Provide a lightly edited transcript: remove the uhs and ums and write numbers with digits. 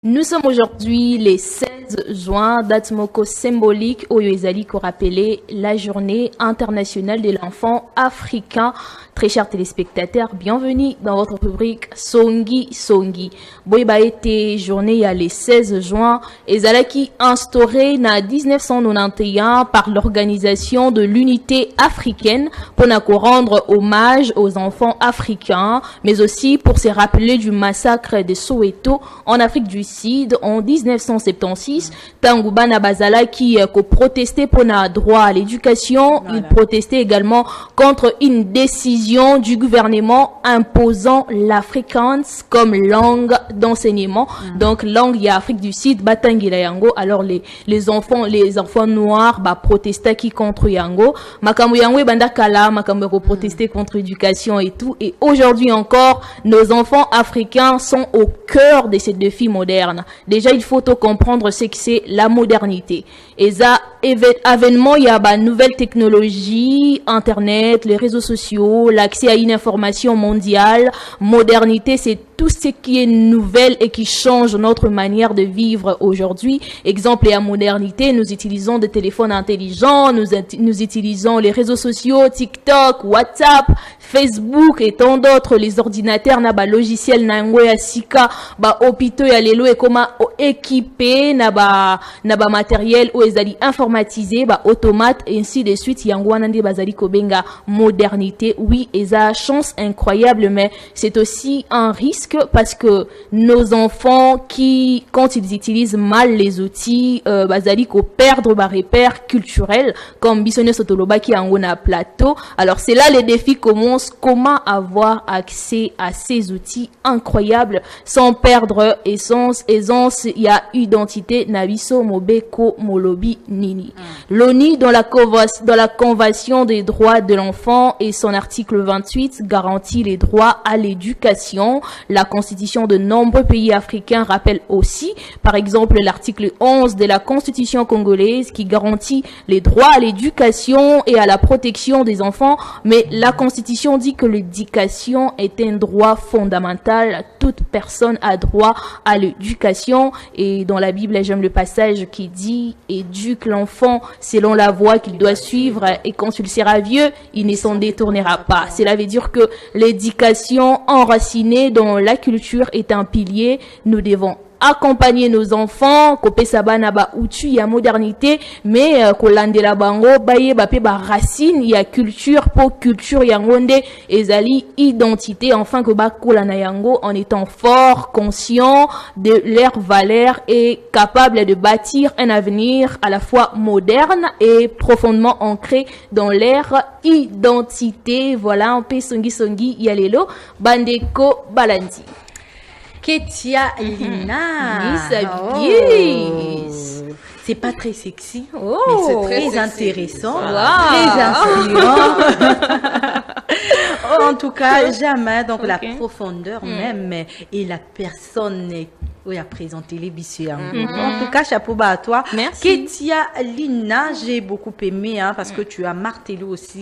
Nous sommes aujourd'hui les 16 juin, date moko symbolique au Yoezali qu'on rappelait la journée internationale de l'enfant africain. Très chers téléspectateurs, bienvenue dans votre rubrique Songi Songi. Boyba été journée il y a les 16 juin et Zalaki instauré na 1991 par l'organisation de l'unité africaine pour rendre hommage aux enfants africains, mais aussi pour se rappeler du massacre de Soweto en Afrique du Sud en 1976. Tangouba Nabazala qui protestait pour le droit à l'éducation. Voilà. Il protestait également contre une décision du gouvernement imposant l'afrikaans comme langue d'enseignement. Donc langue il y a Afrique du Sud batangila yango. Alors les enfants noirs protestaient qui contre yango. Makambo yango bandakala makambo protester contre l'éducation et tout. Et aujourd'hui encore nos enfants africains sont au cœur de ces défis modernes. Déjà il faut comprendre ce que c'est la modernité. Et ça avènement il y a nouvelles technologies, internet, les réseaux sociaux, l'accès à une information mondiale. Modernité, c'est tout ce qui est nouvelle et qui change notre manière de vivre aujourd'hui. Exemple, et à modernité, nous utilisons des téléphones intelligents, nous utilisons les réseaux sociaux, TikTok, WhatsApp, Facebook et tant d'autres. Les ordinateurs, na logiciel na ya sika, hôpitaux ya lelo et comment équipé na matériel ou ezali informatisé, automate et ainsi de suite. Yango anandi bazali kobenga modernité. Oui, et ça chance incroyable, mais c'est aussi un risque parce que nos enfants qui, quand ils utilisent mal les outils, bazali ko perdre repères culturels comme Bissonne Sotoloba qui a un plateau. Alors c'est là les défis commencent. Comment avoir accès à ces outils incroyables sans perdre aisance, il y a identité nabiso mobeko molobi nini. L'ONU dans la convention des droits de l'enfant et son article 28 garantit les droits à l'éducation. La constitution de nombreux pays africains rappelle aussi, par exemple, l'article 11 de la constitution congolaise qui garantit les droits à l'éducation et à la protection des enfants. Mais la constitution dit que l'éducation est un droit fondamental. Toute personne a droit à l'éducation. Et dans la Bible, j'aime le passage qui dit « Éduque l'enfant selon la voie qu'il doit suivre et quand il sera vieux, il ne s'en détournera pas. » Cela veut dire que l'éducation enracinée dans la culture est un pilier. Nous devons accompagner nos enfants, kopé sabana outu ya modernité, mais kolandela bango baye pe racine ya culture pour culture yangonde ezali identité, enfin que kolana yango en étant fort, conscient de leurs valeurs et capable de bâtir un avenir à la fois moderne et profondément ancré dans leur identité. Voilà un peu songi yalelo bandeko balandi. Ketia Lina. C'est pas très sexy, mais c'est très intéressant, très inspirant. En tout cas, jamais, donc la profondeur même et la personne qui a présenté les bissiers. En tout cas, chapeau bas à toi. Merci. Ketia Lina, j'ai beaucoup aimé parce que tu as martelé aussi